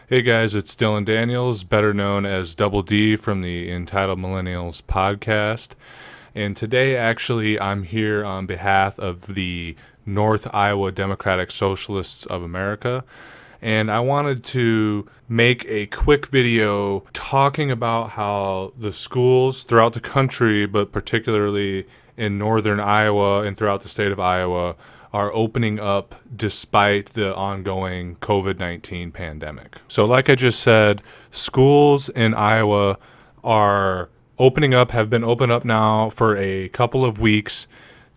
Hey guys, it's Dylan Daniels, better known as Double D from the Entitled Millennials podcast. And today, actually, I'm here on behalf of the North Iowa Democratic Socialists of America. And I wanted to make a quick video talking about how the schools throughout the country, but particularly in northern Iowa and throughout the state of Iowa, are opening up despite the ongoing COVID-19 pandemic. So like I just said, schools in Iowa are opening up, have been open up now for a couple of weeks,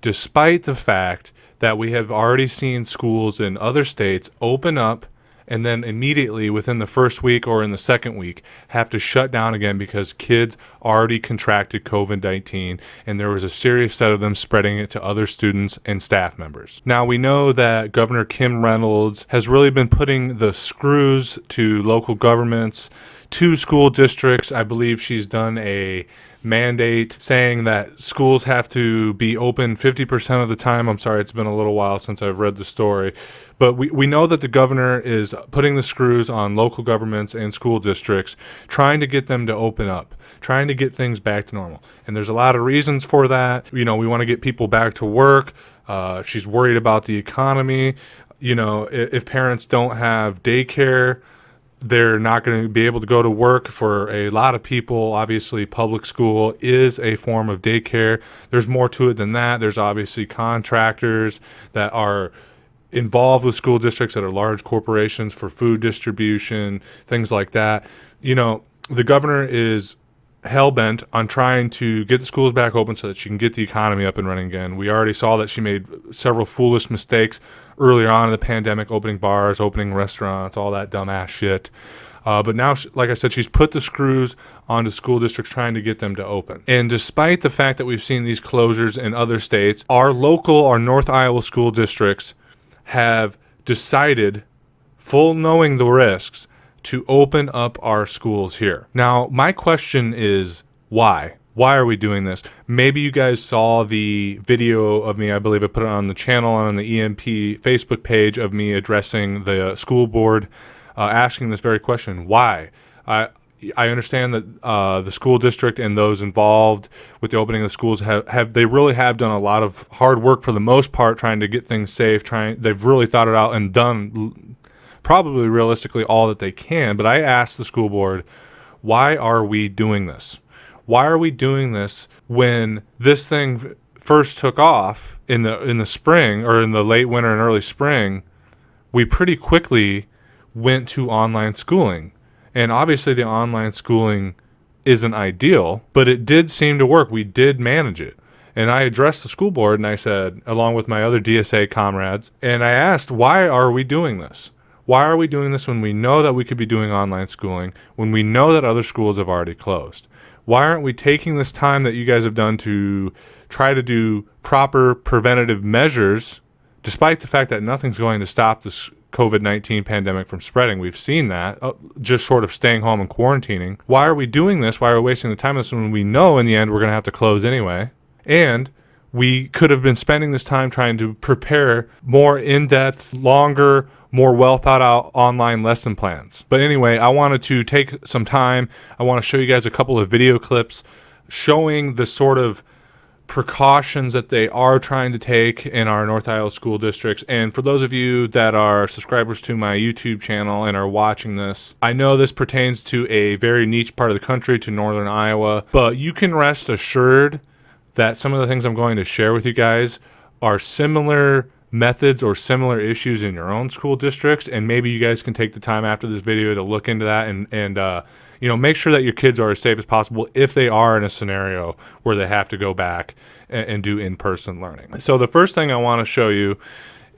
despite the fact that we have already seen schools in other states open up and then immediately within the first week or in the second week have to shut down again because kids already contracted COVID-19 and there was a serious set of them spreading it to other students and staff members. Now we know that Governor Kim Reynolds has really been putting the screws to local governments, to school districts. I believe she's done a mandate saying that schools have to be open 50% of the time. I'm sorry, it's been a little while since I've read the story. But we know that the governor is putting the screws on local governments and school districts, trying to get them to open up, trying to get things back to normal. And there's a lot of reasons for that. You know, we want to get people back to work. She's worried about the economy. You know, if parents don't have daycare, they're not going to be able to go to work. For a lot of people, obviously, public school is a form of daycare. There's more to it than that. There's obviously contractors that are involved with school districts that are large corporations for food distribution, things like that. You know, the governor is hell-bent on trying to get the schools back open so that she can get the economy up and running again. We already saw that she made several foolish mistakes earlier on in the pandemic, opening bars, opening restaurants, all that dumbass shit. But now, like I said, she's put the screws onto school districts trying to get them to open. And despite the fact that we've seen these closures in other states, our North Iowa school districts have decided, full knowing the risks, to open up our schools here. Now, my question is, why? Why are we doing this? Maybe you guys saw the video of me, I believe I put it on the channel on the EMP Facebook page of me addressing the school board, asking this very question, why? I understand that the school district and those involved with the opening of the schools they really have done a lot of hard work for the most part, trying to get things safe. They've really thought it out and done probably realistically all that they can. But I asked the school board, why are we doing this? Why are we doing this when this thing first took off in the spring or in the late winter and early spring? We pretty quickly went to online schooling. And obviously the online schooling isn't ideal, but it did seem to work. We did manage it. And I addressed the school board and I said, along with my other DSA comrades, and I asked, why are we doing this? Why are we doing this when we know that we could be doing online schooling, when we know that other schools have already closed? Why aren't we taking this time that you guys have done to try to do proper preventative measures, despite the fact that nothing's going to stop this COVID-19 pandemic from spreading? We've seen that, just short of staying home and quarantining. Why are we doing this? Why are we wasting the time on this when we know in the end we're going to have to close anyway? And we could have been spending this time trying to prepare more in-depth, longer, more well-thought-out online lesson plans. But anyway, I wanted to take some time. I want to show you guys a couple of video clips showing the sort of precautions that they are trying to take in our North Iowa school districts. And for those of you that are subscribers to my YouTube channel and are watching this, I know this pertains to a very niche part of the country, to northern Iowa, but you can rest assured that some of the things I'm going to share with you guys are similar methods or similar issues in your own school districts. And maybe you guys can take the time after this video to look into that and make sure that your kids are as safe as possible if they are in a scenario where they have to go back and do in-person learning. So the first thing I want to show you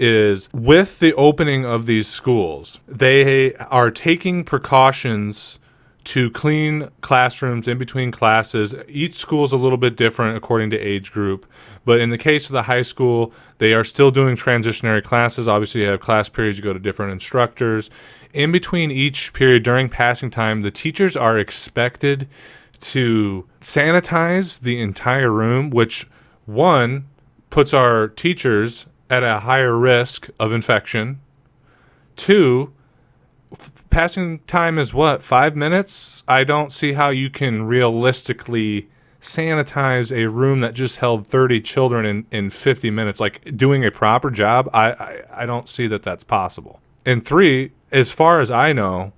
is with the opening of these schools, they are taking precautions to clean classrooms in between classes. Each school is a little bit different according to age group, but in the case of the high school, they are still doing transitionary classes. Obviously, you have class periods, you go to different instructors. In between each period during passing time, the teachers are expected to sanitize the entire room, which, one, puts our teachers at a higher risk of infection. Two, passing time is what, 5 minutes? I don't see how you can realistically sanitize a room that just held 30 children in 50 minutes. Like, doing a proper job, I don't see that that's possible. And three, as far as I know,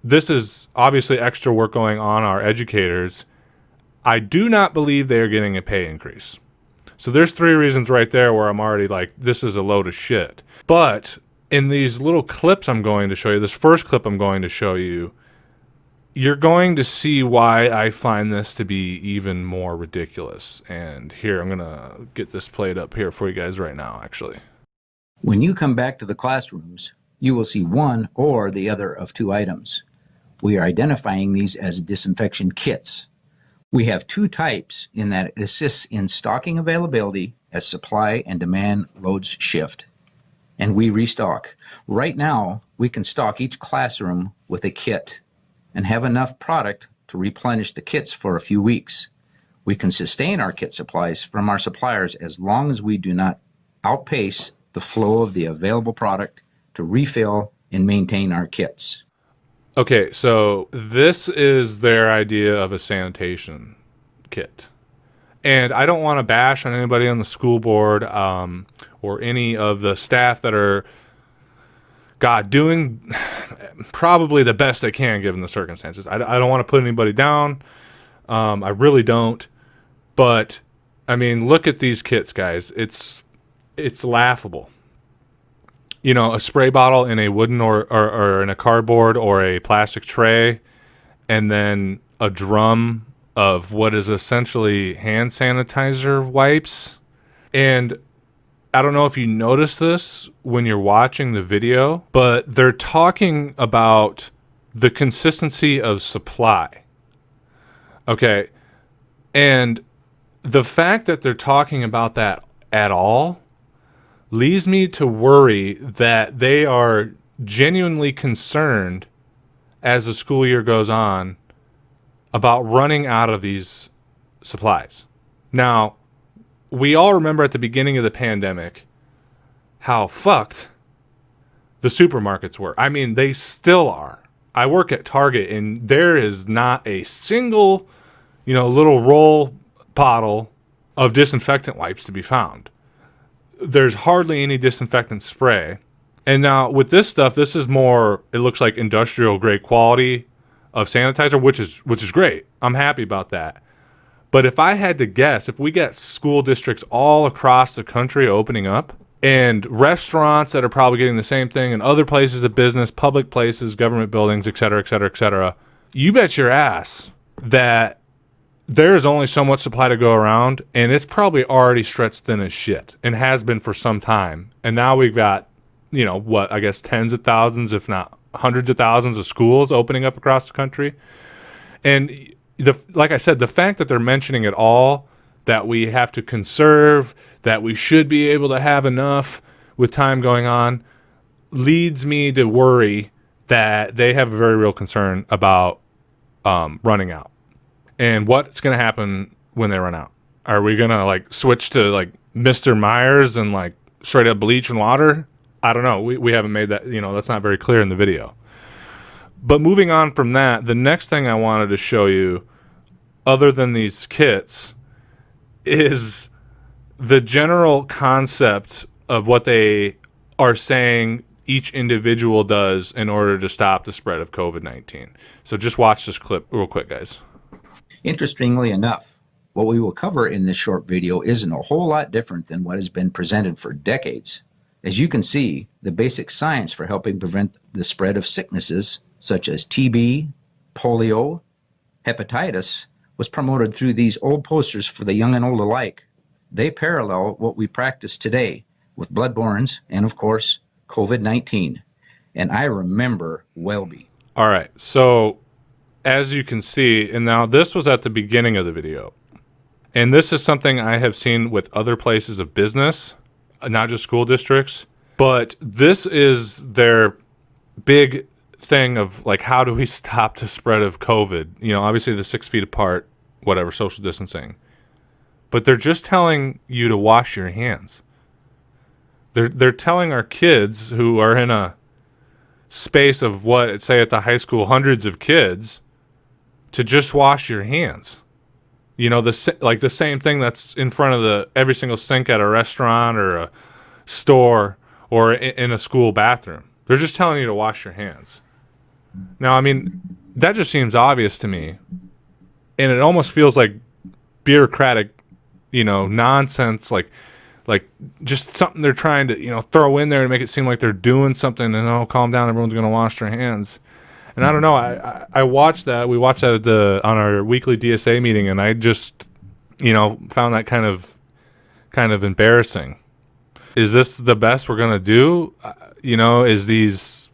this is obviously extra work going on our educators. I do not believe they are getting a pay increase. So there's three reasons right there where I'm already like, this is a load of shit. But in these little clips I'm going to show you, this first clip I'm going to show you, you're going to see why I find this to be even more ridiculous. And here, I'm going to get this played up here for you guys right now, actually. When you come back to the classrooms, you will see one or the other of two items. We are identifying these as disinfection kits. We have two types in that it assists in stocking availability as supply and demand loads shift. And we restock. Right now, we can stock each classroom with a kit and have enough product to replenish the kits for a few weeks. We can sustain our kit supplies from our suppliers as long as we do not outpace the flow of the available product to refill and maintain our kits. Okay, so this is their idea of a sanitation kit. And I don't want to bash on anybody on the school board or any of the staff that are, doing probably the best they can given the circumstances. I don't want to put anybody down. I really don't. But, I mean, look at these kits, guys. It's laughable. You know, a spray bottle in a wooden or in a cardboard or a plastic tray, and then a drum of what is essentially hand sanitizer wipes. And I don't know if you noticed this when you're watching the video, but they're talking about the consistency of supply. Okay. And the fact that they're talking about that at all leads me to worry that they are genuinely concerned as the school year goes on about running out of these supplies. Now, we all remember at the beginning of the pandemic how fucked the supermarkets were. I mean, they still are. I work at Target, and there is not a single, little roll bottle of disinfectant wipes to be found. There's hardly any disinfectant spray. And now with this stuff, this is more, it looks like industrial grade quality of sanitizer, which is great. I'm happy about that. But if I had to guess, if we get school districts all across the country opening up, and restaurants that are probably getting the same thing, and other places of business, public places, government buildings, et cetera, et cetera, et cetera, you bet your ass that there is only so much supply to go around, and it's probably already stretched thin as shit, and has been for some time. And now we've got, tens of thousands, if not hundreds of thousands of schools opening up across the country. And like I said, the fact that they're mentioning it all, that we have to conserve, that we should be able to have enough with time going on, leads me to worry that they have a very real concern about running out. And what's going to happen when they run out? Are we going to switch to Mr. Myers and straight up bleach and water? I don't know. We haven't made that, that's not very clear in the video. But moving on from that, the next thing I wanted to show you, other than these kits, is the general concept of what they are saying each individual does in order to stop the spread of COVID-19. So just watch this clip real quick, guys. Interestingly enough, what we will cover in this short video isn't a whole lot different than what has been presented for decades. As you can see, the basic science for helping prevent the spread of sicknesses such as TB, polio, hepatitis was promoted through these old posters for the young and old alike. They parallel what we practice today with bloodbornes and, of course, COVID-19. And I remember Welby. All right, so as you can see, and now this was at the beginning of the video, and this is something I have seen with other places of business, not just school districts, but this is their big thing of how do we stop the spread of COVID? Obviously the 6 feet apart, whatever, social distancing. But they're just telling you to wash your hands. They're telling our kids who are in a space of what, say at the high school, hundreds of kids to just wash your hands. You know, the same thing that's in front of every single sink at a restaurant or a store or in a school bathroom. They're just telling you to wash your hands. Now, I mean, that just seems obvious to me. And it almost feels like bureaucratic, nonsense, like just something they're trying to, throw in there and make it seem like they're doing something and, oh, calm down, everyone's going to wash their hands. And I don't know, I watched that. We watched that on our weekly DSA meeting, and I just, found that kind of embarrassing. Is this the best we're going to do? Is these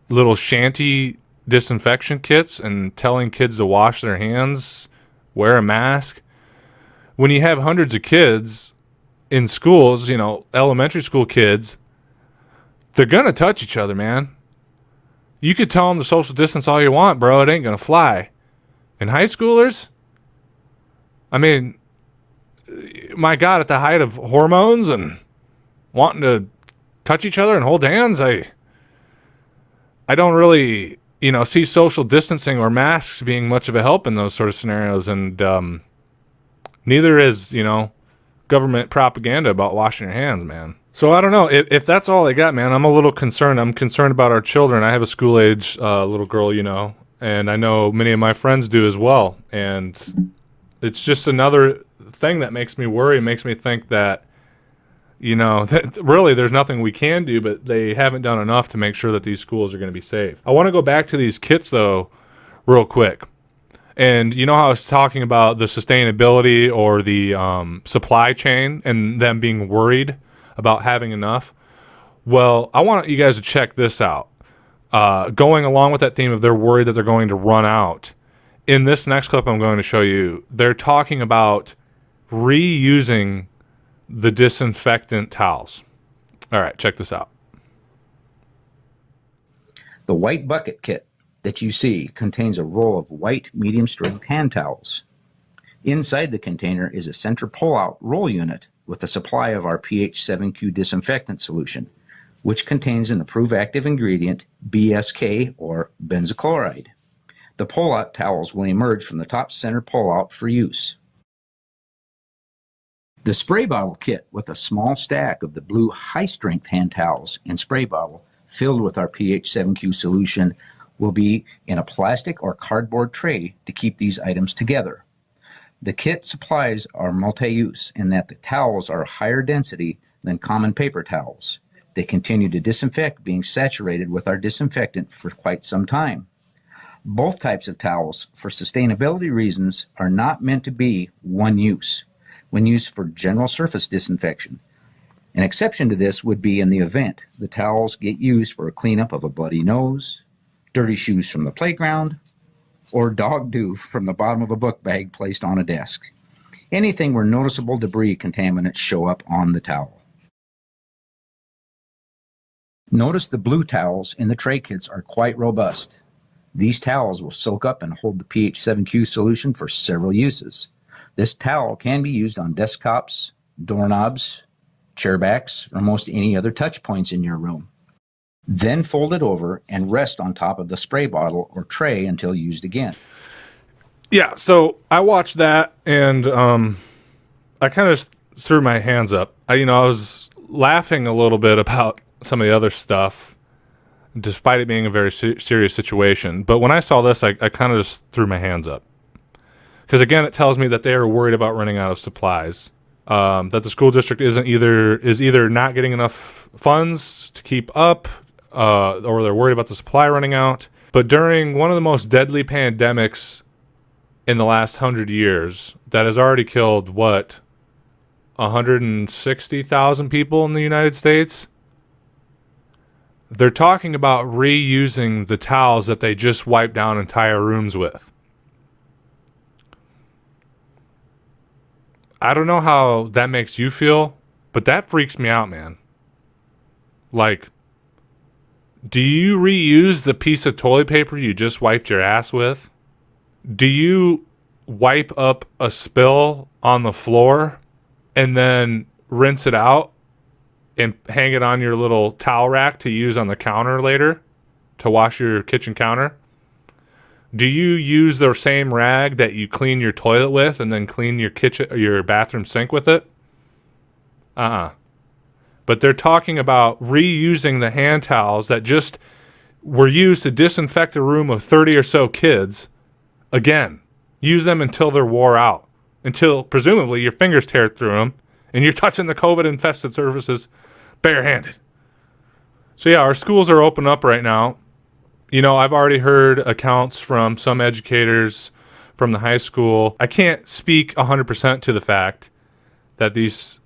little shanty disinfection kits and telling kids to wash their hands, wear a mask? When you have hundreds of kids in schools, elementary school kids, they're going to touch each other, man. You could tell them to social distance all you want, bro. It ain't going to fly. And high schoolers, I mean, my God, at the height of hormones and wanting to touch each other and hold hands, I don't really, see social distancing or masks being much of a help in those sort of scenarios. And neither is, government propaganda about washing your hands, man. So I don't know if that's all I got, man. I'm a little concerned. I'm concerned about our children. I have a school age little girl, and I know many of my friends do as well. And it's just another thing that makes me worry. It makes me think that, that really there's nothing we can do, but they haven't done enough to make sure that these schools are going to be safe. I want to go back to these kits though, real quick. And how I was talking about the sustainability or the supply chain and them being worried about having enough. Well, I want you guys to check this out. Going along with that theme of they're worried that they're going to run out. In this next clip I'm going to show you, they're talking about reusing the disinfectant towels. All right, check this out. The white bucket kit that you see contains a roll of white medium-strength hand towels. Inside the container is a center pull-out roll unit with a supply of our pH 7Q disinfectant solution, which contains an approved active ingredient, BSK, or benzochloride. The pull-out towels will emerge from the top center pull-out for use. The spray bottle kit with a small stack of the blue high-strength hand towels and spray bottle filled with our pH 7Q solution will be in a plastic or cardboard tray to keep these items together. The kit supplies are multi-use in that the towels are higher density than common paper towels. They continue to disinfect, being saturated with our disinfectant for quite some time. Both types of towels, for sustainability reasons, are not meant to be one use when used for general surface disinfection. An exception to this would be in the event the towels get used for a cleanup of a bloody nose, dirty shoes from the playground, or dog doo from the bottom of a book bag placed on a desk. Anything where noticeable debris contaminants show up on the towel. Notice the blue towels in the tray kits are quite robust. These towels will soak up and hold the pH 7Q solution for several uses. This towel can be used on desktops, doorknobs, chairbacks, or most any other touch points in your room. Then fold it over and rest on top of the spray bottle or tray until used again. Yeah, so I watched that and I kind of threw my hands up. I was laughing a little bit about some of the other stuff, despite it being a very serious situation. But when I saw this, I kind of just threw my hands up. Because again, it tells me that they are worried about running out of supplies. That the school district is either not getting enough funds to keep up, or they're worried about the supply running out. But during one of the most deadly pandemics in the last 100 years, that has already killed, 160,000 people in the United States? They're talking about reusing the towels that they just wiped down entire rooms with. I don't know how that makes you feel, but that freaks me out, man. Like, do you reuse the piece of toilet paper you just wiped your ass with? Do you wipe up a spill on the floor and then rinse it out and hang it on your little towel rack to use on the counter later to wash your kitchen counter? Do you use the same rag that you clean your toilet with and then clean your bathroom sink with it? But they're talking about reusing the hand towels that just were used to disinfect a room of 30 or so kids. Again, use them until they're wore out, until presumably your fingers tear through them and you're touching the COVID-infested surfaces barehanded. So yeah, our schools are open up right now. I've already heard accounts from some educators from the high school. I can't speak 100% to the fact that these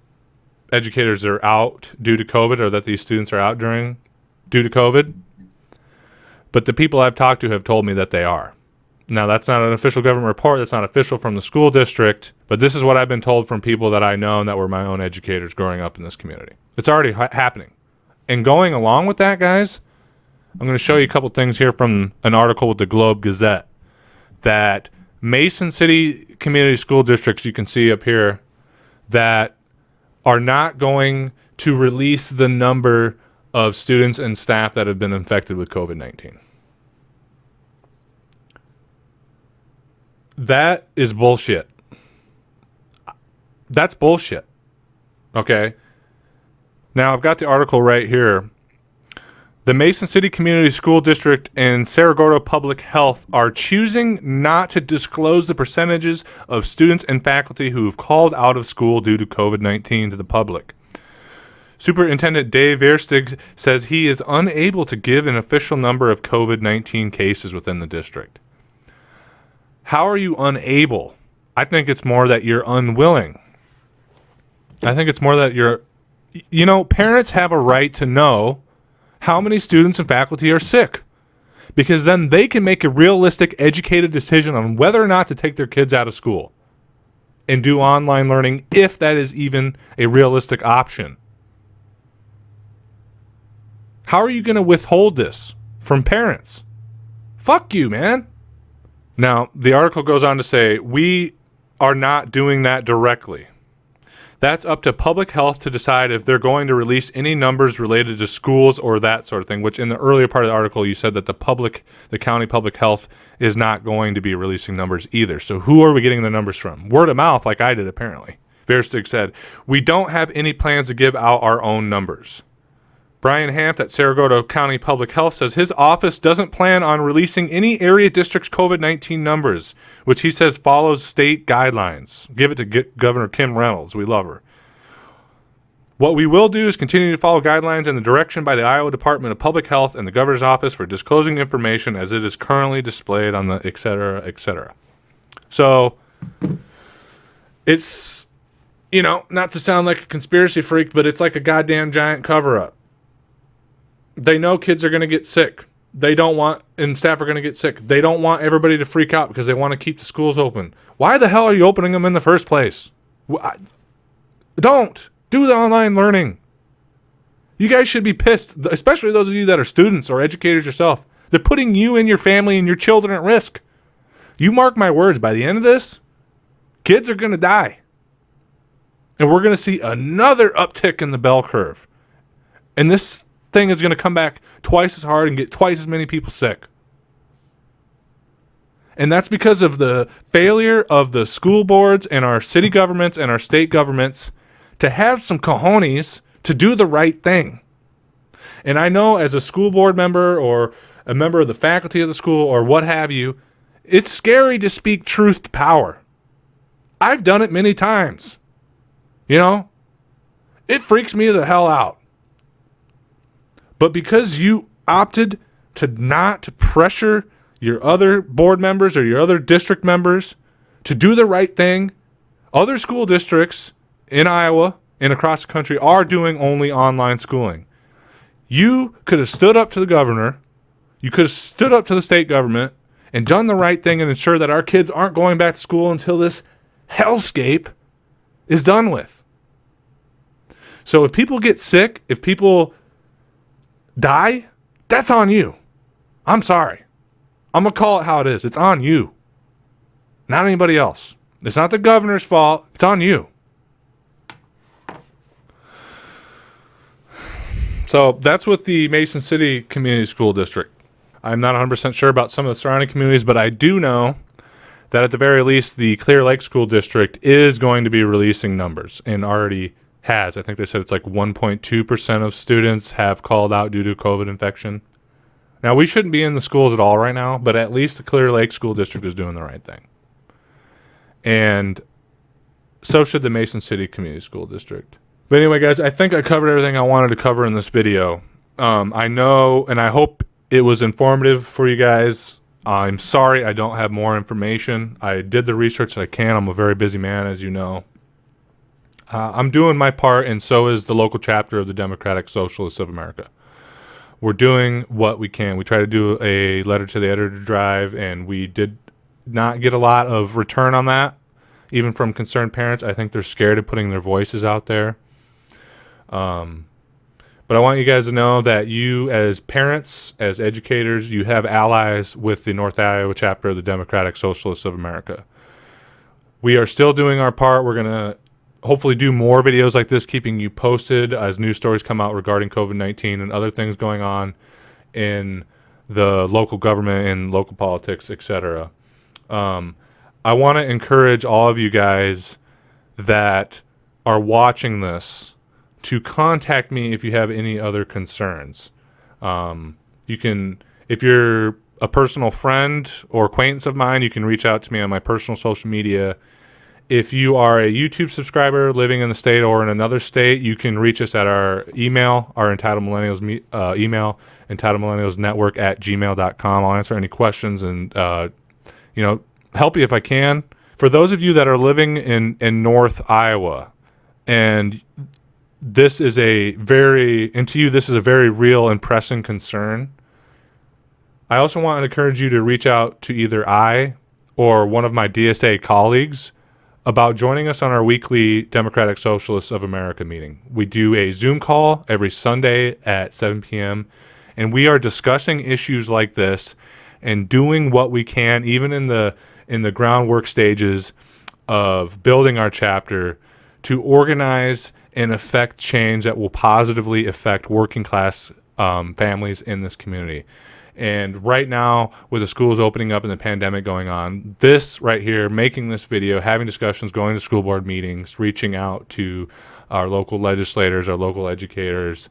educators are out due to COVID or that these students are out due to COVID. But the people I've talked to have told me that they are. Now, that's not an official government report. That's not official from the school district. But this is what I've been told from people that I know and that were my own educators growing up in this community. It's already happening. And going along with that, guys, I'm going to show you a couple things here from an article with the Globe Gazette that Mason City Community School Districts, you can see up here, that are not going to release the number of students and staff that have been infected with COVID-19. That is bullshit. That's bullshit. Okay? Now, I've got the article right here. The Mason City Community School District and Saragordo Public Health are choosing not to disclose the percentages of students and faculty who have called out of school due to COVID-19 to the public. Superintendent Dave Verstig says he is unable to give an official number of COVID-19 cases within the district. How are you unable? I think it's more that you're unwilling. I think it's more that you're... parents have a right to know how many students and faculty are sick, because then they can make a realistic, educated decision on whether or not to take their kids out of school and do online learning, if that is even a realistic option. How are you going to withhold this from parents? Fuck you, man. Now, the article goes on to say, we are not doing that directly. That's up to public health to decide if they're going to release any numbers related to schools or that sort of thing, which in the earlier part of the article, you said that the county public health is not going to be releasing numbers either. So who are we getting the numbers from? Word of mouth, like I did, apparently. Verstig said, we don't have any plans to give out our own numbers. Brian Hamp at Saragordo County Public Health says his office doesn't plan on releasing any area district's COVID-19 numbers, which he says follows state guidelines. Give it to Governor Kim Reynolds. We love her. What we will do is continue to follow guidelines and the direction by the Iowa Department of Public Health and the Governor's Office for disclosing information as it is currently displayed on the et cetera, et cetera. So it's, not to sound like a conspiracy freak, but it's like a goddamn giant cover-up. They know kids are going to get sick. And staff are going to get sick. They don't want everybody to freak out because they want to keep the schools open. Why the hell are you opening them in the first place? Don't do the online learning. You guys should be pissed, especially those of you that are students or educators yourself. They're putting you and your family and your children at risk. You mark my words, by the end of this, kids are going to die. And we're going to see another uptick in the bell curve. And this thing is going to come back twice as hard and get twice as many people sick. And that's because of the failure of the school boards and our city governments and our state governments to have some cojones to do the right thing. And I know as a school board member or a member of the faculty of the school or what have you, it's scary to speak truth to power. I've done it many times. It freaks me the hell out. But because you opted to not pressure your other board members or your other district members to do the right thing, other school districts in Iowa and across the country are doing only online schooling. You could have stood up to the governor, you could have stood up to the state government and done the right thing and ensured that our kids aren't going back to school until this hellscape is done with. So if people get sick, if people die, that's on you. I'm sorry. I'm going to call it how it is. It's on you. Not anybody else. It's not the governor's fault. It's on you. So that's what the Mason City Community School District I'm not 100% sure about some of the surrounding communities, but I do know that at the very least, the Clear Lake School District is going to be releasing numbers and already has. I think they said it's like 1.2% of students have called out due to COVID infection. Now, we shouldn't be in the schools at all right now, but at least the Clear Lake School District is doing the right thing. And so should the Mason City Community School District. But anyway, guys, I think I covered everything I wanted to cover in this video. I know, and I hope it was informative for you guys. I'm sorry I don't have more information. I did the research that I can. I'm a very busy man, as you know. I'm doing my part, and so is the local chapter of the Democratic Socialists of America. We're doing what we can. We try to do a letter to the editor drive, and we did not get a lot of return on that, even from concerned parents. I think they're scared of putting their voices out there. But I want you guys to know that you, as parents, as educators, you have allies with the North Iowa chapter of the Democratic Socialists of America. We are still doing our part. We're going to hopefully do more videos like this, keeping you posted as news stories come out regarding COVID-19 and other things going on in the local government and local politics, etc. I want to encourage all of you guys that are watching this to contact me if you have any other concerns. You can, if you're a personal friend or acquaintance of mine, you can reach out to me on my personal social media. If you are a YouTube subscriber living in the state or in another state, you can reach us at our email, our Entitled Millennials email, entitledmillennialsnetwork@gmail.com. I'll answer any questions and, help you if I can. For those of you that are living in North Iowa, and this is to you, this is a very real and pressing concern. I also want to encourage you to reach out to either I or one of my DSA colleagues about joining us on our weekly Democratic Socialists of America meeting. We do a Zoom call every Sunday at 7 p.m., and we are discussing issues like this and doing what we can, even in the groundwork stages of building our chapter, to organize and affect change that will positively affect working class families in this community. And right now, with the schools opening up and the pandemic going on, this right here, making this video, having discussions, going to school board meetings, reaching out to our local legislators, our local educators,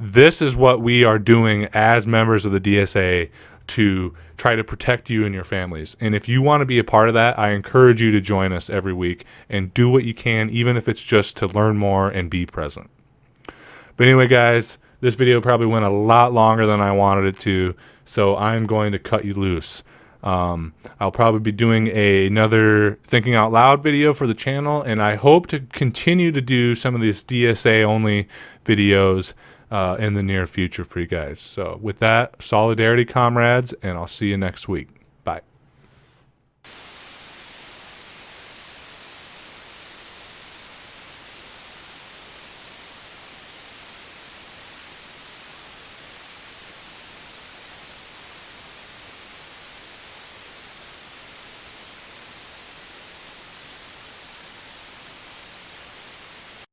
this is what we are doing as members of the DSA to try to protect you and your families. And if you want to be a part of that, I encourage you to join us every week and do what you can, even if it's just to learn more and be present. But anyway, guys, this video probably went a lot longer than I wanted it to, so I'm going to cut you loose. I'll probably be doing another Thinking Out Loud video for the channel, and I hope to continue to do some of these DSA-only videos in the near future for you guys. So with that, solidarity, comrades, and I'll see you next week.